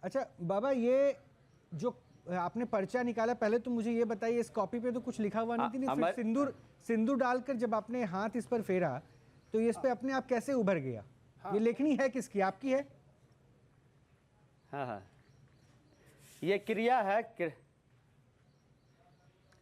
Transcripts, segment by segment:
अच्छा बाबा, ये जो आपने पर्चा निकाला, पहले तो मुझे ये बताइए, इस कॉपी पे तो कुछ लिखा हुआ नहीं थी, नहीं फिर सिंदूर डालकर जब आपने हाथ इस पर फेरा तो ये इस पे अपने आप कैसे उभर गया? ये लेखनी है किसकी, आपकी है? हाँ, ये क्रिया है,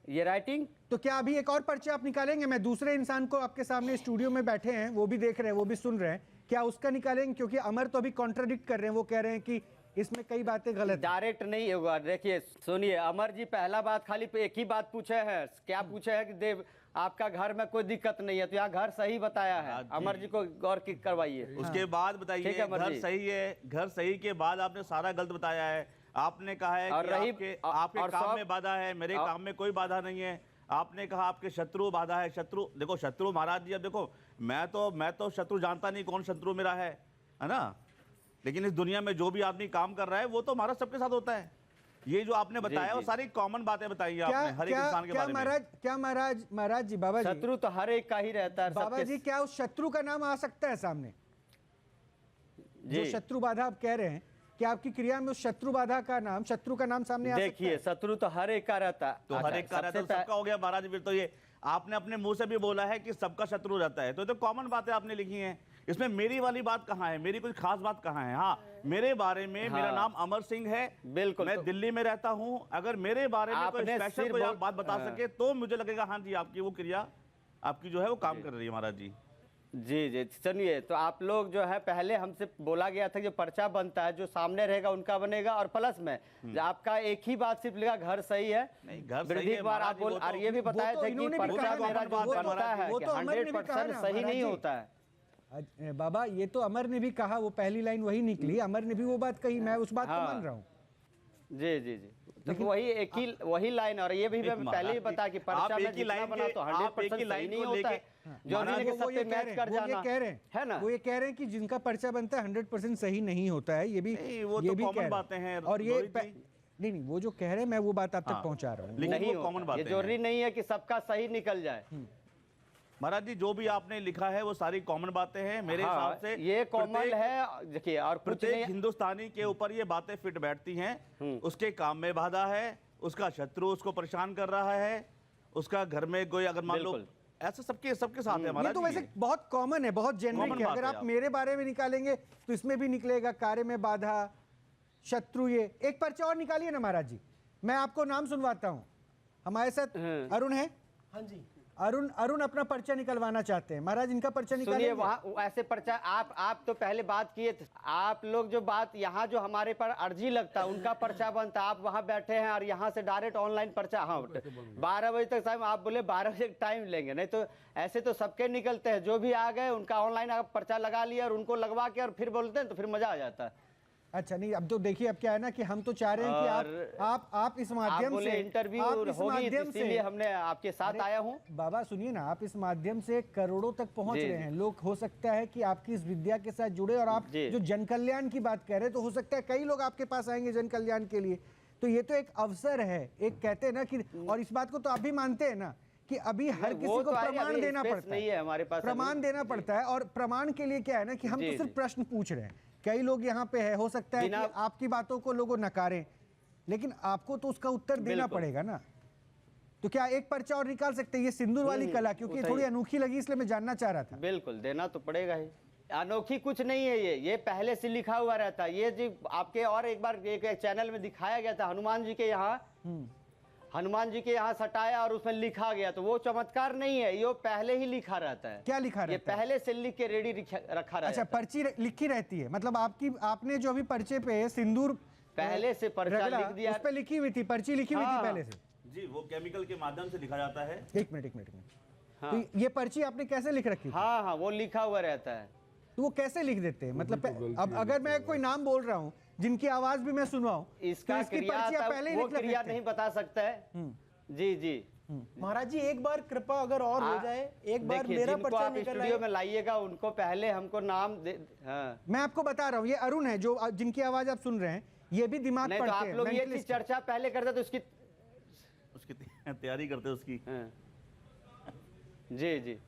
ये राइटिंग। तो क्या अभी एक और पर्चा आप निकालेंगे? मैं दूसरे इंसान को आपके सामने स्टूडियो में बैठे हैं, वो भी देख रहे हैं, वो भी सुन रहे हैं, क्या उसका निकालेंगे? क्योंकि अमर तो अभी कॉन्ट्राडिक्ट कर रहे हैं, वो कह रहे हैं कि इसमें कई बातें गलत। डायरेक्ट नहीं होगा। देखिए सुनिए, अमर जी पहला बात खाली एक ही बात पूछे हैं, क्या पूछे हैं कि देव आपका घर में कोई दिक्कत नहीं है, तो यहाँ घर सही बताया है। अमर जी को गौर करवाइए, उसके बाद बताइए। घर सही है, घर सही के बाद आपने सारा गलत बताया है। आपने कहा है कि आपके काम में बाधा है, मेरे काम में कोई बाधा नहीं है। आपने कहा आपके शत्रु बाधा है। शत्रु देखो, शत्रु महाराज जी, अब देखो मैं तो शत्रु जानता नहीं कौन शत्रु मेरा है ना, लेकिन इस दुनिया में जो भी आदमी काम कर रहा है वो तो हमारा सबके साथ होता है। ये जो आपने बताया वो सारी कॉमन बातें बताई आपने हर एक इंसान के बारे में। क्या महाराज जी, बाबा जी, शत्रु तो हर एक का ही रहता है बाबा जी। क्या उस शत्रु का नाम आ सकता है सामने? जो शत्रु बाधा आप कह रहे हैं, क्या आपकी क्रिया में उस शत्रु बाधा का नाम, शत्रु का नाम सामने आ सकता है? देखिए, शत्रु तो हर एक का रहता है। तो हर एक का रहता है, सबका हो गया महाराज। फिर तो ये आपने अपने मुंह से भी बोला है कि सबका शत्रु रहता है, तो कॉमन बातें आपने लिखी हैं। इसमें मेरी वाली बात कहाँ है? मेरी कुछ खास बात कहाँ है? हाँ, मेरे बारे में मेरा नाम अमर सिंह है, बिल्कुल, मैं दिल्ली में रहता हूं। अगर मेरे बारे में कोई स्पेशल कोई आप बात बता सके तो मुझे लगेगा हाँ जी, आपकी वो क्रिया आपकी जो है वो काम कर रही है महाराज जी। जी जी, सुनिए, तो आप लोग जो है पहले हमसे बोला गया था कि पर्चा बनता है जो सामने रहेगा उनका बनेगा, और प्लस में आपका एक ही बात सिर्फ लिखा घर सही है। नहीं, घर सही है आप बोल, और ये भी बताए थे कि पर्चा मेरा जो बनता है 100% सही नहीं होता है। बाबा, ये तो अमर ने भी कहा, वो पहली लाइन वही निकली, अमर ने भी वो बात कही, मैं उस बात को मान रहा हूँ। जी जी जी, तो वही लाइन, और ये भी मैं पहले ही बता कि पर्चा में जितना बना तो 100% सही नहीं होता है। जो सबसे मैच कर जाना कह रहे हैं, है ना, वो ये कह रहे हैं कि जिनका पर्चा बनता है 100% सही नहीं होता है। ये भी कॉमन बातें हैं, और ये नहीं, वो जो कह रहे हैं मैं वो बात आप तक पहुंचा रहा हूँ। नहीं, कॉमन बात, ये जरूरी नहीं है कि सबका सही निकल जाए। महाराज जी, जो भी आपने लिखा है वो सारी कॉमन बातें हैं मेरे हिसाब से। ये कॉमन है, देखिए, और प्रत्येक हिंदुस्तानी के ऊपर ये बातें फिट बैठती हैं। उसके काम में बाधा है, उसका शत्रु उसको परेशान कर रहा है, उसका घर में कोई अगर मान लो, ऐसा सबके साथ है महाराज। ये तो वैसे बहुत कॉमन है, बहुत जेनरिक है। अगर आप मेरे बारे में निकालेंगे तो इसमें भी निकलेगा, कार्य में बाधा, शत्रु। ये एक पर्चा और निकालिए ना महाराज जी, मैं आपको नाम सुनवाता हूँ। हमारे साथ अरुण है। हाँ जी, अरुण अपना पर्चा निकलवाना चाहते हैं। महाराज, इनका पर्चा निकालिए। वहाँ ऐसे पर्चा आप तो पहले बात किए थे, आप लोग जो बात यहाँ जो हमारे पर अर्जी लगता है उनका पर्चा बनता, आप वहाँ बैठे हैं और यहाँ से डायरेक्ट ऑनलाइन पर्चा। हाँ, 12 बजे तक टाइम, आप बोले 12 बजे टाइम लेंगे, नहीं तो ऐसे तो सबके निकलते हैं, जो भी आ गए उनका ऑनलाइन आप पर्चा लगा लिया और उनको लगवा के और फिर बोलते हैं तो फिर मजा आ जाता है। अच्छा, नहीं, अब तो देखिए, अब क्या है ना कि हम तो चाह रहे हैं कि आप इस माध्यम से इंटरव्यू होगी, इसलिए हमने आपके साथ आया हूं। बाबा सुनिए ना, आप इस माध्यम से करोड़ों तक पहुंच रहे हैं लोग। हो सकता है कि आपकी इस विद्या के साथ जुड़े, और आप जो जन कल्याण की बात कह रहे हैं, तो हो सकता है कई लोग आपके पास आएंगे जन कल्याण के लिए। तो ये तो एक अवसर है, एक कहते हैं ना कि, और इस बात को तो आप भी मानते हैं ना कि अभी हर किसी को प्रमाण देना पड़ता है, हमारे पास प्रमाण देना पड़ता है। और प्रमाण के लिए क्या है ना कि हम तो सिर्फ प्रश्न पूछ रहे हैं। कई लोग यहाँ पे है, हो सकता है कि आपकी बातों को लोग नकारें, लेकिन आपको तो उसका उत्तर देना पड़ेगा ना। तो क्या एक पर्चा और निकाल सकते हैं? ये सिंदूर वाली कला क्योंकि थोड़ी अनोखी लगी, इसलिए मैं जानना चाह रहा था। बिल्कुल, देना तो पड़ेगा ही। अनोखी कुछ नहीं है, ये पहले से लिखा हुआ रहता है। ये जी आपके और एक बार एक चैनल में दिखाया गया था, हनुमान जी के यहाँ सटाया और उसमें लिखा गया, तो वो चमत्कार नहीं है, ये पहले ही लिखा रहता है। क्या लिखा रहता है? ये पहले से लिख के रेडी रखा रहता है। अच्छा, पर्ची लिखी रहती है, मतलब आपने जो भी पर्चे पे सिंदूर पहले से पर्चा लिख दिया, उस पे लिखी हुई थी, पर्ची लिखी हुई थी पहले से जी। वो केमिकल के माध्यम से लिखा जाता है। एक मिनट। तो ये पर्ची आपने कैसे लिख रखी? हाँ, वो लिखा हुआ रहता है। तो वो कैसे लिख देते हैं? मतलब अब अगर मैं कोई नाम बोल रहा हूँ जिनकी आवाज भी मैं सुनवाऊं, इसका क्रिया नहीं बता सकता है। जी जी महाराज जी, एक बार कृपा अगर और हो जाए, एक बार मेरा पर्चा निकल स्टूडियो में लाइएगा, उनको पहले हमको नाम दे। मैं आपको बता रहा हूँ, ये अरुण है जो जिनकी आवाज आप सुन रहे हैं, ये भी दिमाग पढ़ते हैं। आप लोग ये चीज चर्चा पहले करते तो उसकी तैयारी करते उसकी। जी जी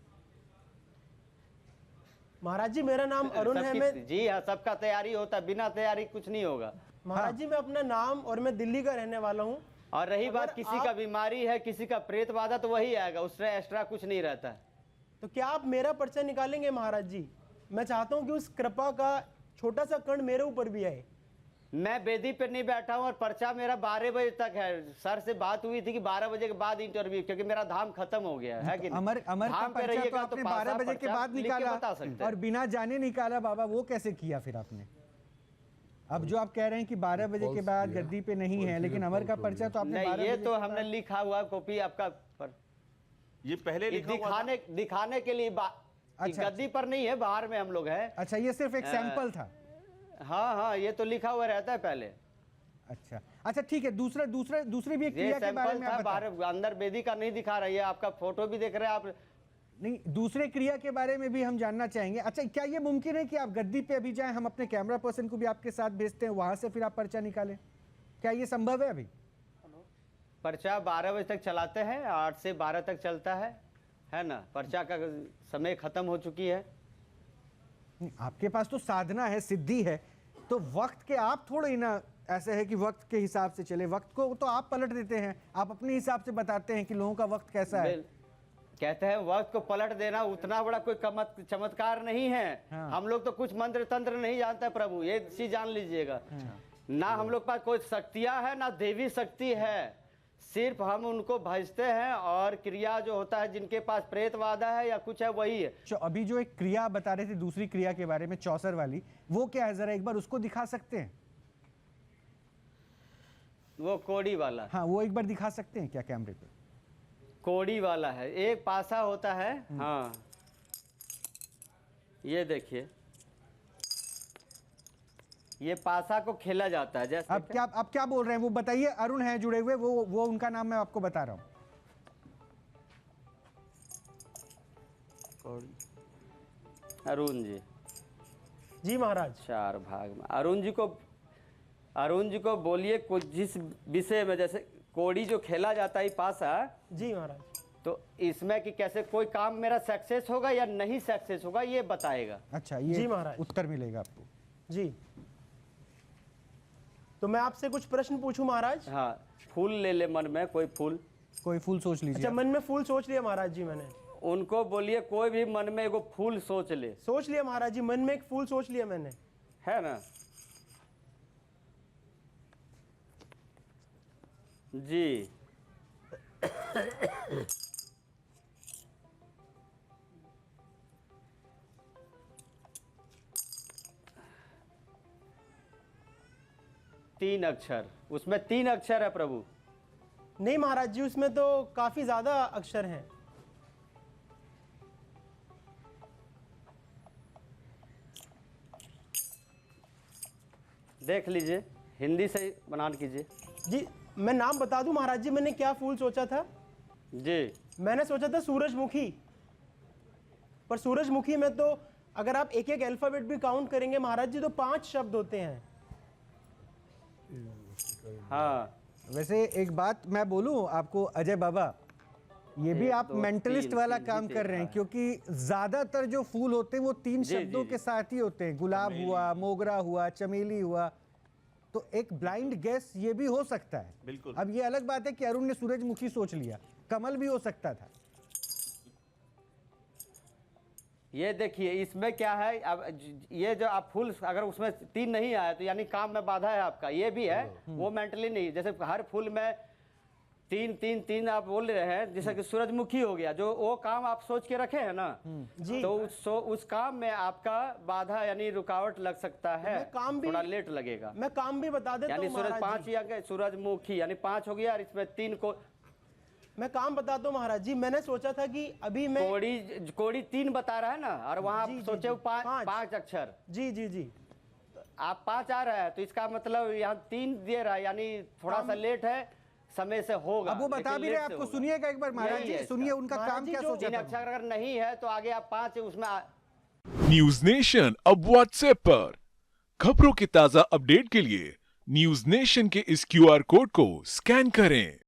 महाराज जी, मेरा नाम अरुण है। मैं जी हाँ, सबका तैयारी होता है, बिना तैयारी कुछ नहीं होगा। महाराज जी मैं अपना नाम और मैं दिल्ली का रहने वाला हूँ। और रही बात किसी का बीमारी है, किसी का प्रेत बाधा, तो वही आएगा, उससे एक्स्ट्रा कुछ नहीं रहता है। तो क्या आप मेरा पर्चा निकालेंगे महाराज जी? मैं चाहता हूँ कि उस कृपा का छोटा सा कण मेरे ऊपर भी आए। मैं वेदी पे नहीं बैठा हूँ और पर्चा मेरा 12 बजे तक है। सर से बात हुई थी कि 12 बजे के बाद इंटरव्यू, क्योंकि मेरा धाम खत्म हो गया है कि अमर का पर्चा तो आपने 12 बजे के बाद निकाला और बिना जाने निकाला बाबा, वो कैसे किया फिर आपने? अब जो आप कह रहे हैं कि 12 बजे के बाद गद्दी पे नहीं है, लेकिन अमर का पर्चा तो आपने नहीं, ये तो हमने लिखा हुआ कॉपी आपका पर, ये पहले दिखाने के लिए गद्दी पर नहीं है, बाहर में हम लोग हैं। अच्छा, ये सिर्फ एक सैंपल था। हाँ, ये तो लिखा हुआ रहता है पहले। अच्छा ठीक है। दूसरी भी एक क्रिया के बारे में आप बाहर अंदर वेदी का नहीं दिखा रही है, आपका फोटो भी देख रहे हैं आप। नहीं, दूसरे क्रिया के बारे में भी हम जानना चाहेंगे। अच्छा, क्या ये मुमकिन है कि आप गद्दी पे अभी जाएं, हम अपने कैमरा पर्सन को भी आपके साथ भेजते हैं, वहां से फिर आप पर्चा निकालें? क्या ये संभव है? अभी पर्चा 12 बजे तक चलाते हैं, 8 से 12 तक चलता है ना। पर्चा का समय खत्म हो चुकी है। आपके पास तो साधना है, सिद्धि है, तो वक्त के आप थोड़े ही ना ऐसे है कि वक्त के हिसाब से चले। वक्त को तो आप पलट देते हैं, आप अपने हिसाब से बताते हैं कि लोगों का वक्त कैसा है। कहते हैं वक्त को पलट देना उतना बड़ा कोई चमत्कार नहीं है। हाँ। हम लोग तो कुछ मंत्र तंत्र नहीं जानते प्रभु, ये चीज जान लीजिएगा। हाँ। ना हम लोग पास कोई शक्तियां है, ना देवी शक्ति है, सिर्फ हम उनको भजते हैं। और क्रिया जो होता है, जिनके पास प्रेत बाधा है या कुछ है, वही है। अभी जो एक क्रिया बता रहे थे, दूसरी क्रिया के बारे में, चौसर वाली, वो क्या है? जरा एक बार उसको दिखा सकते हैं? वो कोड़ी वाला। हाँ, वो एक बार दिखा सकते हैं क्या कैमरे पे? कोड़ी वाला है, एक पासा होता है। हाँ, ये देखिए, ये पासा को खेला जाता है। जैसे अब क्या बोल रहे हैं वो बताइए। अरुण है जुड़े हुए, वो उनका नाम मैं आपको बता रहा हूँ। अरुण जी। जी महाराज। 4 भाग में अरुण जी को बोलिए कुछ जिस विषय में, जैसे कोड़ी जो खेला जाता है पासा। जी महाराज। तो इसमें कि कैसे कोई काम मेरा सक्सेस होगा या नहीं सक्सेस होगा, ये बताएगा। अच्छा, ये जी महाराज उत्तर मिलेगा आपको। जी, तो मैं आपसे कुछ प्रश्न पूछूं महाराज? हाँ, फूल ले ले मन में, कोई फूल सोच लीजिए। अच्छा, मन में फूल सोच लिया महाराज जी मैंने। उनको बोलिए कोई भी मन में एगो फूल सोच ले। सोच लिया महाराज जी, मन में एक फूल सोच लिया मैंने, है ना जी। तीन अक्षर, उसमें 3 अक्षर है प्रभु। नहीं महाराज जी, उसमें तो काफी ज्यादा अक्षर हैं। देख लीजिए, हिंदी से बनान कीजिए। जी, मैं नाम बता दूं महाराज जी, मैंने क्या फूल सोचा था? जी, मैंने सोचा था सूरजमुखी। पर सूरजमुखी में तो अगर आप एक एक अल्फाबेट भी काउंट करेंगे महाराज जी, तो 5 शब्द होते हैं। हाँ, वैसे एक बात मैं बोलूं आपको अजय बाबा, ये भी आप मेंटलिस्ट वाला काम कर रहे हैं, क्योंकि ज्यादातर जो फूल होते हैं वो 3 शब्दों के साथ ही होते हैं। गुलाब हुआ, मोगरा हुआ, चमेली हुआ, तो एक ब्लाइंड गेस ये भी हो सकता है। बिल्कुल। अब ये अलग बात है कि अरुण ने सूरजमुखी सोच लिया, कमल भी हो सकता था। ये देखिए, इसमें क्या है, अब ये जो आप फूल अगर उसमें 3 नहीं आया तो यानी काम में बाधा है आपका। ये भी है, वो मेंटली नहीं। जैसे हर फूल में 3 आप बोल रहे हैं, जैसे कि सूरजमुखी हो गया, जो वो काम आप सोच के रखे हैं ना जी, तो उस काम में आपका बाधा यानी रुकावट लग सकता है, काम भी थोड़ा लेट लगेगा। मैं काम भी बता देता हूं, यानी सूरज 5 या सूरजमुखी यानी 5 हो गया, और इसमें 3 को मैं काम बताता हूँ महाराज जी। मैंने सोचा था कि अभी मैं कोड़ी 3 बता रहा है ना, और वहाँ सोचे 5 अक्षर। जी जी जी, आप 5 आ रहा है, तो इसका मतलब यहाँ 3 दे रहा है, यानी थोड़ा सा लेट है, समय से होगा। अब वो बता भी रहे आपको, सुनिएगा एक बार महाराज जी, सुनिए उनका काम क्या सोचा। 3 अक्षर अगर नहीं है तो आगे आप 5 उसमें। न्यूज नेशन अब व्हाट्सएप पर खबरों के ताजा अपडेट के लिए न्यूज नेशन के इस QR कोड को स्कैन करें।